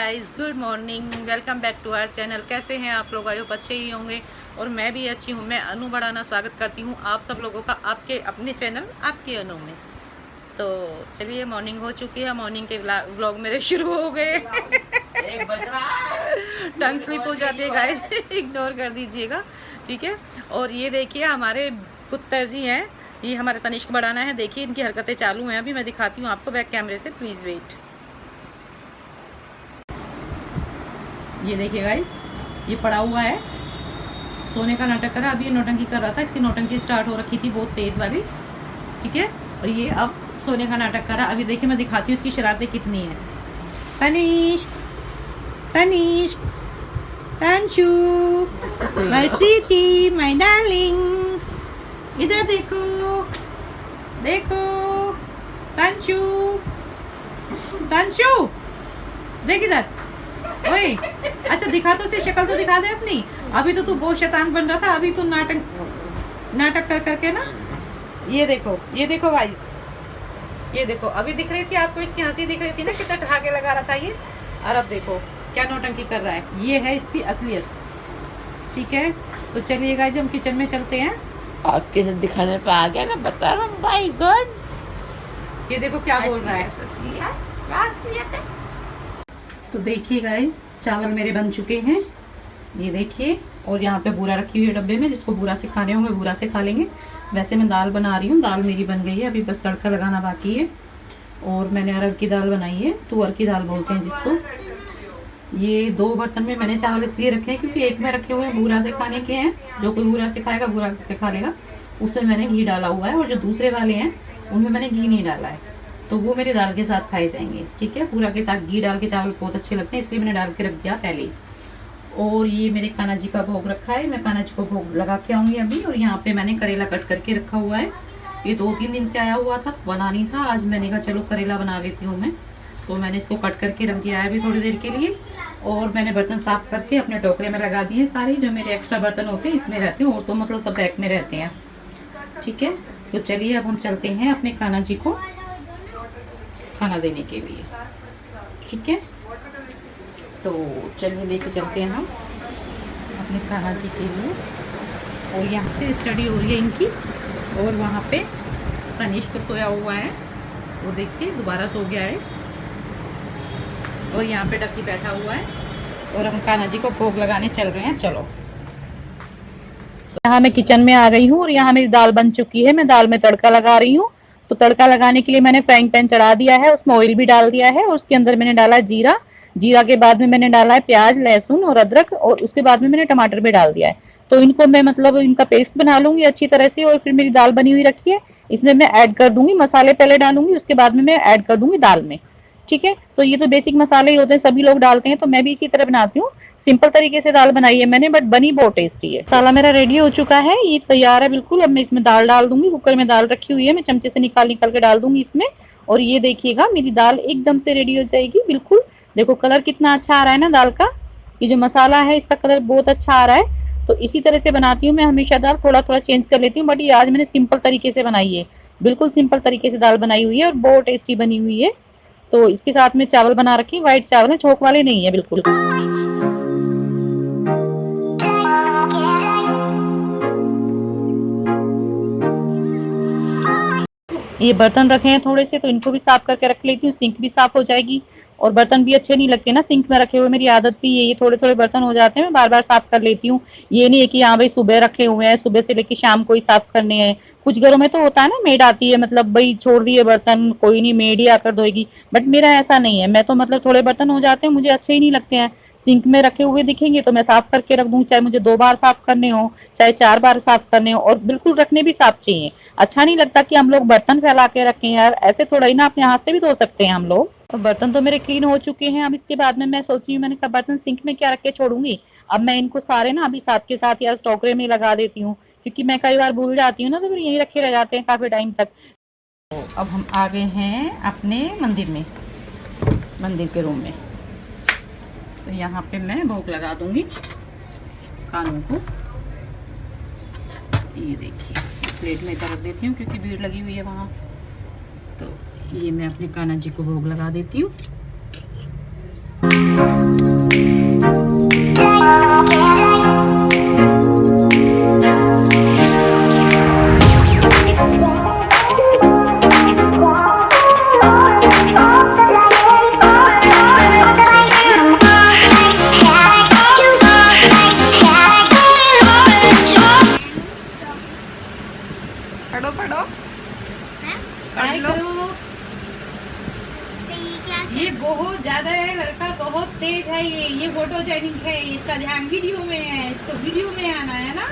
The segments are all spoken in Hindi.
Guys, good morning, welcome back to our channel. कैसे हैं आप लोग? आई होप अच्छे ही होंगे और मैं भी अच्छी हूँ। मैं अनु बढ़ाना स्वागत करती हूँ आप सब लोगों का आपके अपने चैनल आपके अनु में। तो चलिए, मॉर्निंग हो चुकी है, मॉर्निंग के व्लॉग मेरे शुरू हो गए। टंग स्लिप हो जाती है गाइस, इग्नोर कर दीजिएगा, ठीक है। और ये देखिए हमारे पुत्र जी हैं, ये हमारे तनिष्क बढ़ाना है। देखिए इनकी हरकतें चालू हैं, अभी मैं दिखाती हूँ आपको बैक कैमरे से, प्लीज़ वेट। ये देखिए गाइस, ये पड़ा हुआ है, सोने का नाटक करा। अभी ये नौटंकी कर रहा था, इसकी नौटंकी स्टार्ट हो रखी थी बहुत तेज वाली, ठीक है। और ये अब सोने का नाटक करा। अभी देखिए मैं दिखाती हूँ इसकी शरारतें कितनी है। Tanishq, Tanishq, Tanshu, my sweetie, my darling, इधर देखो, देखो तंशु, तंशु देख इधर। ओए, अच्छा दिखा तो उसे, शक्ल तो दिखा दे अपनी। अभी तो तू बहुत शैतान बन रहा था, अभी तो नाटक कर करके ना। ये देखो गाइस, ये देखो, अभी दिख रही थी आपको इसकी हंसी, दिख रही थी ना कितना ठहाके लगा रहा था ये। और अब देखो क्या नौटंकी कर रहा है। ये है इसकी असलियत, ठीक है। तो चलिए गाइस, हम किचन में चलते हैं। आपके साथ दिखाने पे आ गया ना, बता रहा हूँ। माय गॉड, ये देखो क्या बोल रहा है। तो देखिए गाइस, चावल मेरे बन चुके हैं, ये देखिए। और यहाँ पे बूरा रखी हुई है डब्बे में, जिसको बूरा से खाने होंगे बूरा से खा लेंगे। वैसे मैं दाल बना रही हूँ, दाल मेरी बन गई है, अभी बस तड़का लगाना बाकी है। और मैंने अरहर की दाल बनाई है, तुअर की दाल बोलते हैं जिसको। ये 2 बर्तन में मैंने चावल इसलिए रखे हैं क्योंकि एक में रखे हुए हैं बूरा से खाने के हैं, जो कोई बूरा से खाएगा बूरा से खा लेगा, उसमें मैंने घी डाला हुआ है। और जो दूसरे वाले हैं उनमें मैंने घी नहीं डाला है, तो वो मेरी दाल के साथ खाए जाएंगे, ठीक है। पूरा के साथ घी डाल के चावल बहुत अच्छे लगते हैं, इसलिए मैंने डाल के रख दिया पहले ही। और ये मेरे कान्हा जी का भोग रखा है, मैं कान्हा जी को भोग लगा के आऊंगी अभी। और यहाँ पे मैंने करेला कट करके रखा हुआ है, ये 2-3 दिन से आया हुआ था, बना नहीं था। आज मैंने कहा चलो करेला बना लेती हूँ मैं, तो मैंने इसको कट करके रख दिया है अभी थोड़ी देर के लिए। और मैंने बर्तन साफ करके अपने टोकरे में लगा दिए सारे, जो मेरे एक्स्ट्रा बर्तन होते हैं इसमें रहते हैं, और तो मतलब सब रैक में रहते हैं, ठीक है। तो चलिए अब हम चलते हैं अपने कान्हा जी को खाना देने के लिए, ठीक है। तो चलिए लेके चलते हैं हम अपने कान्हा जी के लिए। और यहाँ से स्टडी हो रही है इनकी, और वहाँ पे तनिष्क सोया हुआ है, वो देखिए दोबारा सो गया है। और यहाँ पे डक्की बैठा हुआ है, और हम कान्हा जी को भोग लगाने चल रहे हैं। चलो, यहाँ मैं किचन में आ गई हूँ, और यहाँ मेरी दाल बन चुकी है। मैं दाल में तड़का लगा रही हूँ। तो तड़का लगाने के लिए मैंने फ्राइंग पैन चढ़ा दिया है, उसमें ऑयल भी डाल दिया है, और उसके अंदर मैंने डाला जीरा। जीरा के बाद में मैंने डाला है प्याज, लहसुन और अदरक, और उसके बाद में मैंने टमाटर भी डाल दिया है। तो इनको मैं मतलब इनका पेस्ट बना लूंगी अच्छी तरह से। और फिर मेरी दाल बनी हुई रखी है, इसमें मैं ऐड कर दूंगी मसाले, पहले डालूंगी, उसके बाद में मैं ऐड कर दूंगी दाल में, ठीक है। तो ये तो बेसिक मसाले ही होते हैं, सभी लोग डालते हैं, तो मैं भी इसी तरह बनाती हूँ। सिंपल तरीके से दाल बनाई है मैंने, बट बनी बहुत टेस्टी है। मसाला मेरा रेडी हो चुका है, ये तैयार है बिल्कुल। अब मैं इसमें दाल डाल दूंगी, कुकर में दाल रखी हुई है, मैं चमचे से निकाल के डाल दूंगी इसमें। और ये देखिएगा मेरी दाल एकदम से रेडी हो जाएगी बिल्कुल। देखो कलर कितना अच्छा आ रहा है ना दाल का, ये जो मसाला है इसका कलर बहुत अच्छा आ रहा है। तो इसी तरह से बनाती हूँ मैं हमेशा दाल, थोड़ा थोड़ा चेंज कर लेती हूँ, बट ये आज मैंने सिंपल तरीके से बनाई है, बिल्कुल सिंपल तरीके से दाल बनाई हुई है, और बहुत टेस्टी बनी हुई है। तो इसके साथ में चावल बना रखी, व्हाइट चावल है, छोक वाले नहीं है बिल्कुल। ये बर्तन रखे हैं थोड़े से, तो इनको भी साफ करके रख लेती हूँ, सिंक भी साफ हो जाएगी। और बर्तन भी अच्छे नहीं लगते ना सिंक में रखे हुए, मेरी आदत भी ये थोड़े थोड़े बर्तन हो जाते हैं, मैं बार बार साफ कर लेती हूँ। ये नहीं है कि हाँ भाई सुबह रखे हुए हैं, सुबह से लेके शाम को ही साफ करने हैं। कुछ घरों में तो होता है ना, मेड आती है, मतलब भाई छोड़ दिए बर्तन, कोई नहीं, मेड ही आकर धोएगी। बट मेरा ऐसा नहीं है, मैं तो मतलब थोड़े बर्तन हो जाते हैं, मुझे अच्छे ही नहीं लगते हैं। सिंक में रखे हुए दिखेंगे तो मैं साफ करके रख दूँ, चाहे मुझे 2 बार साफ करने हो, चाहे 4 बार साफ करने हो, और बिल्कुल रखने भी साफ चाहिए। अच्छा नहीं लगता कि हम लोग बर्तन फैला के रखें यार, ऐसे थोड़ा ही ना, अपने हाथ से भी धो सकते हैं हम लोग। और बर्तन तो मेरे क्लीन हो चुके हैं। अब इसके बाद में मैं सोची हूँ, मैंने कहा बर्तन सिंक में क्या रख के छोड़ूंगी, अब मैं इनको सारे ना अभी साथ के साथ या टोकरे में लगा देती हूँ, क्योंकि मैं कई बार भूल जाती हूँ ना, तो फिर यहीं रखे रह जाते हैं काफी टाइम तक। तो अब हम आ गए हैं अपने मंदिर में, मंदिर के रूम में। तो यहाँ पे मैं भोग लगा दूंगी कानों को। ये देखिए प्लेट में रख देती हूँ क्योंकि भीड़ लगी हुई है वहाँ। तो ये मैं अपने कान्हा जी को भोग लगा देती हूँ। ये बहुत ज्यादा है, लड़का बहुत तेज है। ये फोटोजेनिक है, इसका ध्यान वीडियो में है, इसको वीडियो में आना है ना,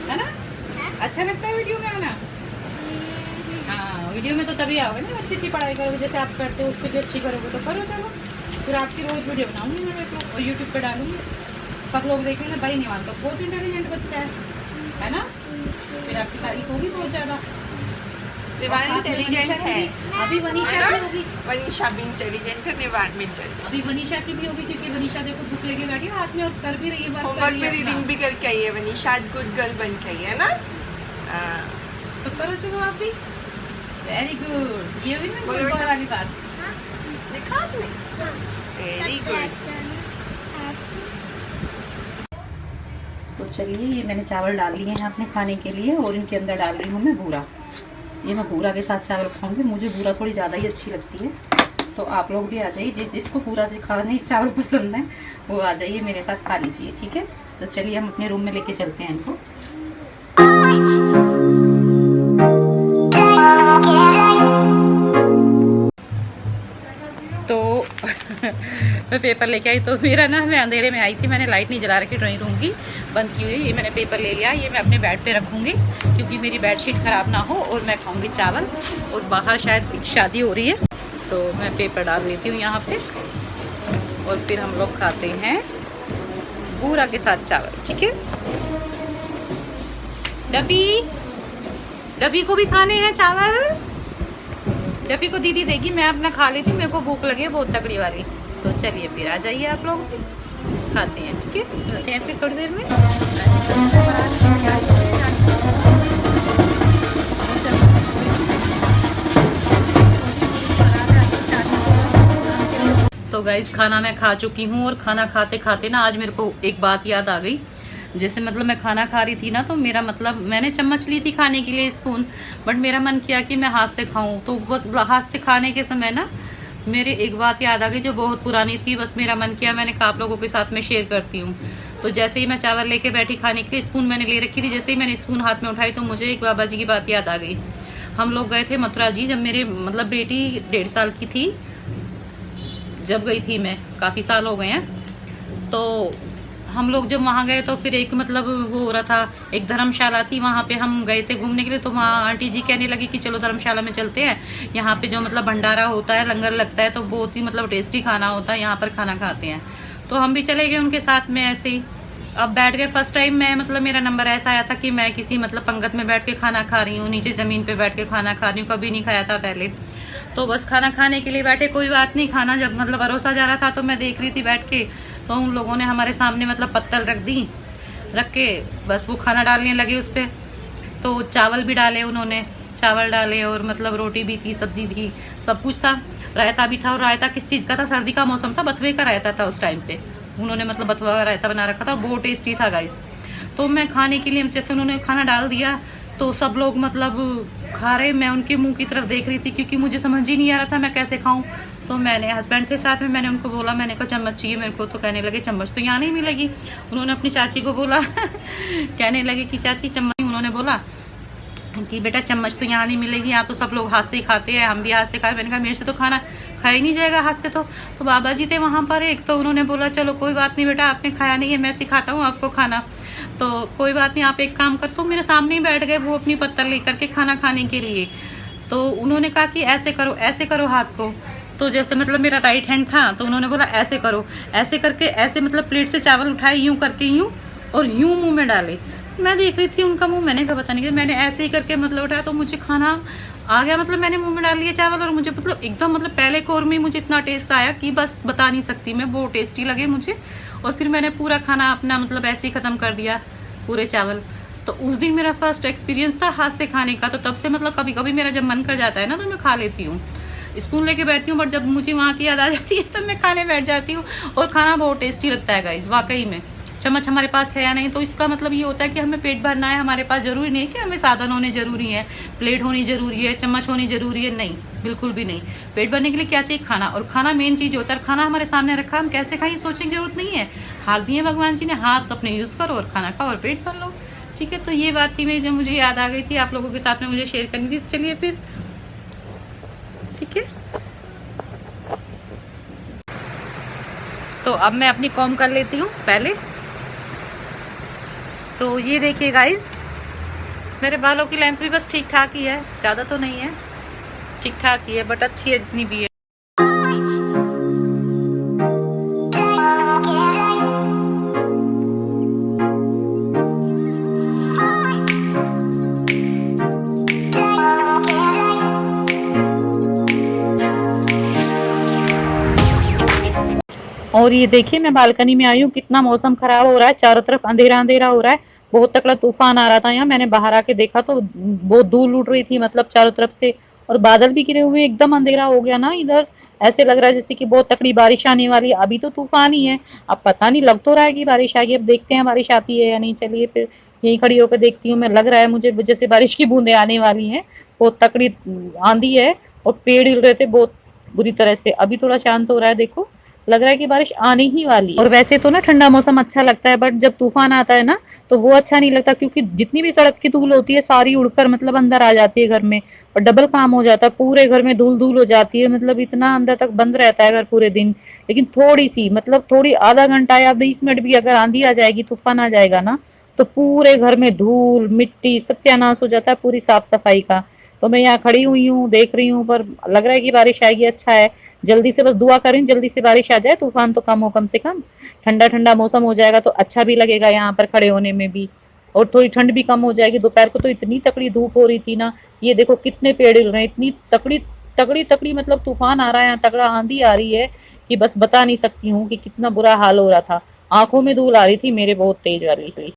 है ना? अच्छा लगता है वीडियो में आना? हाँ, वीडियो में तो तभी आओगे ना, अच्छी अच्छी पढ़ाई करोगे जैसे आप करते हो, उससे भी अच्छी करोगे तो करो। चलो फिर आपकी रोज वीडियो बनाऊंगी मैं और यूट्यूब पे डालूंगी, सब लोग देखेंगे भाई निवान तो बहुत इंटेलिजेंट बच्चा है ना? फिर आपकी तारीफ होगी बहुत ज्यादा। निवान इंटेलिजेंट है। अभी वनीशा की होगी, वनीशा भी इंटेलिजेंट है, निवान भी इंटेलिजेंट। अभी वनीशा की भी होगी क्योंकि वनीशा देखो भूख लेके बैठी है हाथ में और कर भी रही है, वर्क कर होमवर्क रही में है रीडिंग अपना। भी करके आई है वनीशा, आज गुड गर्ल बन के आई है ना। तो करो चलो आप भी, वेरी गुड। ये हुई ना बोलो गुड बेटा। बॉय वाली बात। देखा आपने? Very good. तो चलिए ये मैंने चावल डाल लिए हैं अपने खाने के लिए और इनके अंदर डाल रही हूँ मैं बूरा। ये मैं बूरा के साथ चावल खाऊंगी, मुझे बूरा थोड़ी ज़्यादा ही अच्छी लगती है। तो आप लोग भी आ जाइए, जिसको बूरा से खाने चावल पसंद है वो आ जाइए मेरे साथ खा लीजिए, ठीक है? तो चलिए हम अपने रूम में लेके चलते हैं इनको। तो मैं पेपर लेके आई, तो मेरा ना, मैं अंधेरे में आई थी, मैंने लाइट नहीं जला रखी ड्राइंग रूम की, बंद की हुई। ये मैंने पेपर ले लिया, ये मैं अपने बेड पे रखूँगी क्योंकि मेरी बेडशीट ख़राब ना हो, और मैं खाऊंगी चावल। और बाहर शायद एक शादी हो रही है, तो मैं पेपर डाल लेती हूँ यहाँ पे और फिर हम लोग खाते हैं बूरा के साथ चावल, ठीक है? डबी को भी खाने हैं चावल, डबी को दीदी देगी, मैं अपना खा लेती हूँ, मेरे को भूख लगी है बहुत तगड़ी वाली। तो चलिए फिर आ जाइए आप लोग, खाते हैं, ठीक है? मिलते हैं फिर थोड़ी देर में। तो गाइस खाना मैं खा चुकी हूँ और खाना खाते खाते ना आज मेरे को एक बात याद आ गई। जैसे मतलब मैं खाना खा रही थी ना, तो मेरा मतलब मैंने चम्मच ली थी खाने के लिए, स्पून, बट मेरा मन किया कि मैं हाथ से खाऊं। तो वो हाथ से खाने के समय ना मेरे एक बात याद आ गई जो बहुत पुरानी थी, बस मेरा मन किया मैंने कहा आप लोगों के साथ में शेयर करती हूँ। तो जैसे ही मैं चावल लेके बैठी खाने के लिए, स्पून मैंने ले रखी थी, जैसे ही मैंने स्पून हाथ में उठाई तो मुझे एक बाबा जी की बात याद आ गई। हम लोग गए थे मथुरा जी, जब मेरे मतलब बेटी 1.5 साल की थी, जब गई थी मैं, काफी साल हो गए हैं। तो हम लोग जब वहां गए तो फिर एक मतलब वो हो रहा था, एक धर्मशाला थी, वहां पे हम गए थे घूमने के लिए। तो वहाँ आंटी जी कहने लगी कि चलो धर्मशाला में चलते हैं, यहाँ पे जो मतलब भंडारा होता है, लंगर लगता है, तो बहुत ही मतलब टेस्टी खाना होता है, यहाँ पर खाना खाते हैं। तो हम भी चले गए उनके साथ में ऐसे ही। अब बैठ गए, फर्स्ट टाइम मैं मतलब मेरा नंबर ऐसा आया था कि मैं किसी मतलब पंगत में बैठ के खाना खा रही हूँ, नीचे जमीन पे बैठ के खाना खा रही हूँ, कभी नहीं खाया था पहले। तो बस खाना खाने के लिए बैठे, कोई बात नहीं, खाना जब मतलब परोसा जा रहा था तो मैं देख रही थी बैठ के, तो उन लोगों ने हमारे सामने मतलब पत्तल रख के बस वो खाना डालने लगे उस पर। तो चावल भी डाले उन्होंने, चावल डाले और मतलब रोटी भी थी, सब्जी थी, सब कुछ था, रायता भी था। और रायता किस चीज़ का था? सर्दी का मौसम था, बथुए का रायता था उस टाइम पे, उन्होंने मतलब बथुआ का रायता बना रखा था और बहुत टेस्टी था गाइस। तो मैं खाने के लिए जैसे उन्होंने खाना डाल दिया तो सब लोग मतलब खा रहे, मैं उनके मुंह की तरफ देख रही थी क्योंकि मुझे समझ ही नहीं आ रहा था मैं कैसे खाऊं। तो मैंने हस्बैंड के साथ में मैंने उनको बोला, मैंने कहा चम्मच चाहिए मेरे को। तो कहने लगे चम्मच तो यहाँ नहीं मिलेगी। उन्होंने अपनी चाची को बोला कहने लगे कि चाची चम्मच, उन्होंने बोला कि बेटा चम्मच तो यहाँ नहीं मिलेगी, यहाँ तो सब लोग हाथ से ही खाते हैं, हम भी हाथ से खाए। मैंने कहा मेरे से तो खाना खाया ही नहीं जाएगा हाथ से। तो बाबा जी थे वहां पर एक, तो उन्होंने बोला चलो कोई बात नहीं बेटा, आपने खाया नहीं है, मैं सिखाता हूँ आपको खाना। तो कोई बात नहीं, आप एक काम कर, तो मेरे सामने ही बैठ गए वो अपनी पत्तल लेकर के खाना खाने के लिए। तो उन्होंने कहा कि ऐसे करो हाथ को। तो जैसे मतलब मेरा राइट हैंड था, तो उन्होंने बोला ऐसे करो, ऐसे करके ऐसे मतलब प्लेट से चावल उठाए, यूं करके यूं, और यूं मुंह में डाले। मैं देख रही थी उनका मुंह, मैंने कहा पता नहीं, मैंने ऐसे ही करके मतलब उठाया तो मुझे खाना आ गया, मतलब मैंने मुंह में डाल लिया चावल। और मुझे मतलब एकदम मतलब पहले कोर में मुझे इतना टेस्ट आया कि बस बता नहीं सकती मैं, बहुत टेस्टी लगे मुझे। और फिर मैंने पूरा खाना अपना मतलब ऐसे ही खत्म कर दिया, पूरे चावल। तो उस दिन मेरा फर्स्ट एक्सपीरियंस था हाथ से खाने का। तो तब से मतलब कभी कभी मेरा जब मन कर जाता है ना तो मैं खा लेती हूँ, स्पून लेके बैठती हूँ, बट जब मुझे वहाँ की याद आ जाती है तो मैं खाने बैठ जाती हूँ। और खाना बहुत टेस्टी लगता है गाइस, वाकई में। चम्मच हमारे पास है या नहीं, तो इसका मतलब ये होता है कि हमें पेट भरना है हमारे पास, जरूरी नहीं कि हमें साधन होने जरूरी है, प्लेट होनी जरूरी है, चम्मच होनी जरूरी है, नहीं, बिल्कुल भी नहीं। पेट भरने के लिए क्या चाहिए? खाना। और खाना मेन चीज होता है। खाना हमारे सामने रखा, हम कैसे खाएं सोचने की जरूरत नहीं है, हाथ दिए भगवान जी ने, हाथ अपने यूज करो और खाना खाओ और पेट भर लो, ठीक है? तो ये बात थी मेरी जो मुझे याद आ गई थी, आप लोगों के साथ में मुझे शेयर करनी थी। तो चलिए फिर, ठीक है। तो अब मैं अपनी कॉम कर लेती हूँ पहले। तो ये देखिए गाइस, मेरे बालों की लेंथ भी बस ठीक ठाक ही है, ज़्यादा तो नहीं है, ठीक ठाक ही है, बट अच्छी है जितनी भी है। और ये देखिए मैं बालकनी में आई हूँ, कितना मौसम खराब हो रहा है, चारों तरफ अंधेरा अंधेरा हो रहा है, बहुत तकड़ा तूफान आ रहा था यहाँ। मैंने बाहर आके देखा तो बहुत धूल उड़ रही थी, मतलब चारों तरफ से, और बादल भी गिरे हुए, एकदम अंधेरा हो गया ना इधर। ऐसे लग रहा है जैसे कि बहुत तकड़ी बारिश आने वाली है। अभी तो तूफान ही है, अब पता नहीं, लग तो रहा है कि बारिश आएगी, अब देखते हैं बारिश आती है या नहीं। चलिए फिर यहीं खड़ी होकर देखती हूँ मैं, लग रहा है मुझे जैसे बारिश की बूंदें आने वाली हैं। बहुत तकड़ी आंधी है और पेड़ हिल रहे थे बहुत बुरी तरह से। अभी थोड़ा शांत हो रहा है, देखो लग रहा है कि बारिश आने ही वाली है। और वैसे तो ना ठंडा मौसम अच्छा लगता है, बट जब तूफान आता है ना तो वो अच्छा नहीं लगता, क्योंकि जितनी भी सड़क की धूल होती है सारी उड़कर मतलब अंदर आ जाती है घर में, और डबल काम हो जाता है, पूरे घर में धूल धूल हो जाती है, मतलब इतना अंदर तक बंद रहता है घर पूरे दिन। लेकिन थोड़ी सी, मतलब थोड़ी आधा घंटा या 20 मिनट भी अगर आंधी आ जाएगी, तूफान आ जाएगा ना, तो पूरे घर में धूल मिट्टी सत्यानाश हो जाता है, पूरी साफ सफाई का। तो मैं यहाँ खड़ी हुई हूँ, देख रही हूँ, पर लग रहा है कि बारिश आएगी। अच्छा है, जल्दी से बस दुआ करें जल्दी से बारिश आ जाए, तूफान तो कम हो, कम से कम ठंडा ठंडा मौसम हो जाएगा तो अच्छा भी लगेगा यहाँ पर खड़े होने में भी, और थोड़ी ठंड भी कम हो जाएगी। दोपहर को तो इतनी तकड़ी धूप हो रही थी ना, ये देखो कितने पेड़ हिल रहे हैं, इतनी तकड़ी तकड़ी तकड़ी, मतलब तूफान आ रहा है, तगड़ा आंधी आ रही है कि बस बता नहीं सकती हूँ कि कितना बुरा हाल हो रहा था। आंखों में धूल आ रही थी मेरे, बहुत तेज वाली।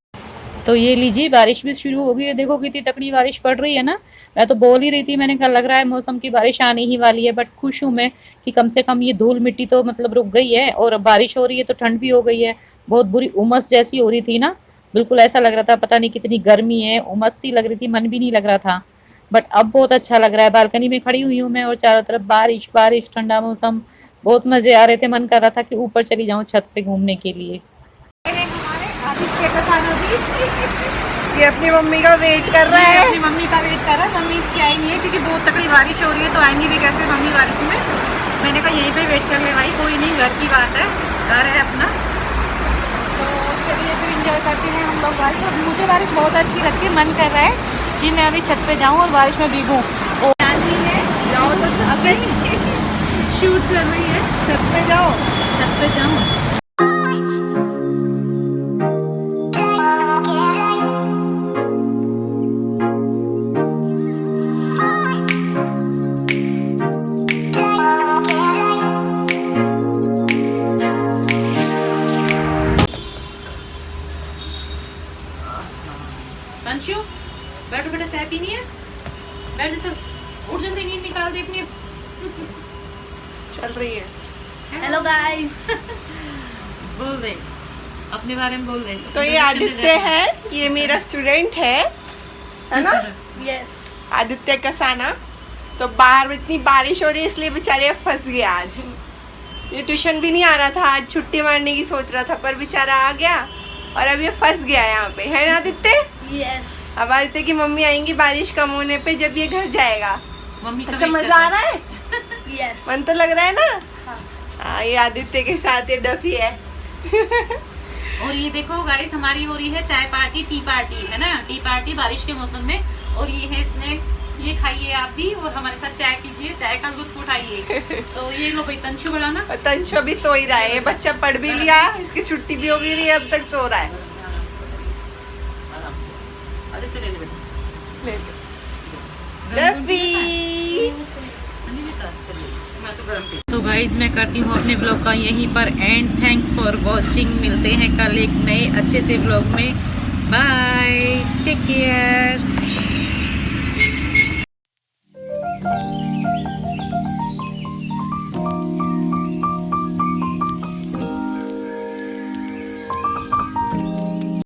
तो ये लीजिए बारिश भी शुरू हो गई है, देखो कितनी तकड़ी बारिश पड़ रही है ना। मैं तो बोल ही रही थी, मैंने कहा लग रहा है मौसम की बारिश आने ही वाली है, बट खुश हूँ मैं कि कम से कम ये धूल मिट्टी तो मतलब रुक गई है, और अब बारिश हो रही है तो ठंड भी हो गई है। बहुत बुरी उमस जैसी हो रही थी ना, बिल्कुल ऐसा लग रहा था पता नहीं कितनी गर्मी है, उमस सी लग रही थी, मन भी नहीं लग रहा था। बट अब बहुत अच्छा लग रहा है, बालकनी में खड़ी हुई हूँ मैं और चारों तरफ बारिश बारिश, ठंडा मौसम, बहुत मजे आ रहे थे। मन कर रहा था कि ऊपर चली जाऊँ छत पे घूमने के लिए। ये अपनी मम्मी का वेट कर रहा है। अपनी मम्मी का वेट कर रहा है, मम्मी इसकी आई नहीं है क्योंकि बहुत तकड़ी बारिश हो रही है, तो आएंगी भी कैसे मम्मी बारिश में। मैंने कहा यहीं पे वेट कर ले भाई, कोई नहीं, घर की बात है, घर है अपना। तो चलिए फिर इंजॉय करते हैं हम लोग बारिश। और मुझे बारिश बहुत अच्छी लगती है, मन कर रहा है कि मैं अभी छत पे जाऊँ और बारिश में भीगूँ। और जाओ तो अभी शूट कर रही है, छत पे जाओ, छत पे जाऊँ। अंशु बैठो बेटा, चाय पीनी है, बैठ जा, चल उठ जल्दी, नींद निकाल दे अपनी। चल रही है। Hello guys. बोल दे अपने बारे में, बोल दे। तो ये आदित्य है, ये मेरा स्टूडेंट है ना? यस। आदित्य कसाना। तो बाहर इतनी बारिश हो रही है इसलिए बेचारे फंस गया आज। ये ट्यूशन भी नहीं आ रहा था, आज छुट्टी मारने की सोच रहा था, पर बेचारा आ गया और अब ये फंस गया यहाँ पे, है ना आदित्य? यस। अब आदित्य की मम्मी आएंगी बारिश कम होने पे, जब ये घर जाएगा। मम्मी का अच्छा वेट मजा आ रहा है? यस। मन तो लग रहा है ना? हाँ। ये आदित्य के साथ ये डफी है। और ये देखो गाइस, हमारी हो रही है चाय पार्टी, टी पार्टी, है ना, टी पार्टी बारिश के मौसम में। और ये है स्नैक्स, ये खाइए आप भी और हमारे साथ चाय पीजिए, चाय का लुत्फ उठाइए। तो ये लो भाई, तंशु बढ़ाना। और तंशु भी सो ही रहा है, ये बच्चा पढ़ भी लिया, इसकी छुट्टी भी हो गई, अब तक सो रहा है। आदित्य ले ले बेटा। डफी। तो गाइज मैं करती हूँ अपने ब्लॉग का यहीं पर एंड। थैंक्स फॉर वॉचिंग, मिलते हैं कल एक नए अच्छे से ब्लॉग में। Bye, take care.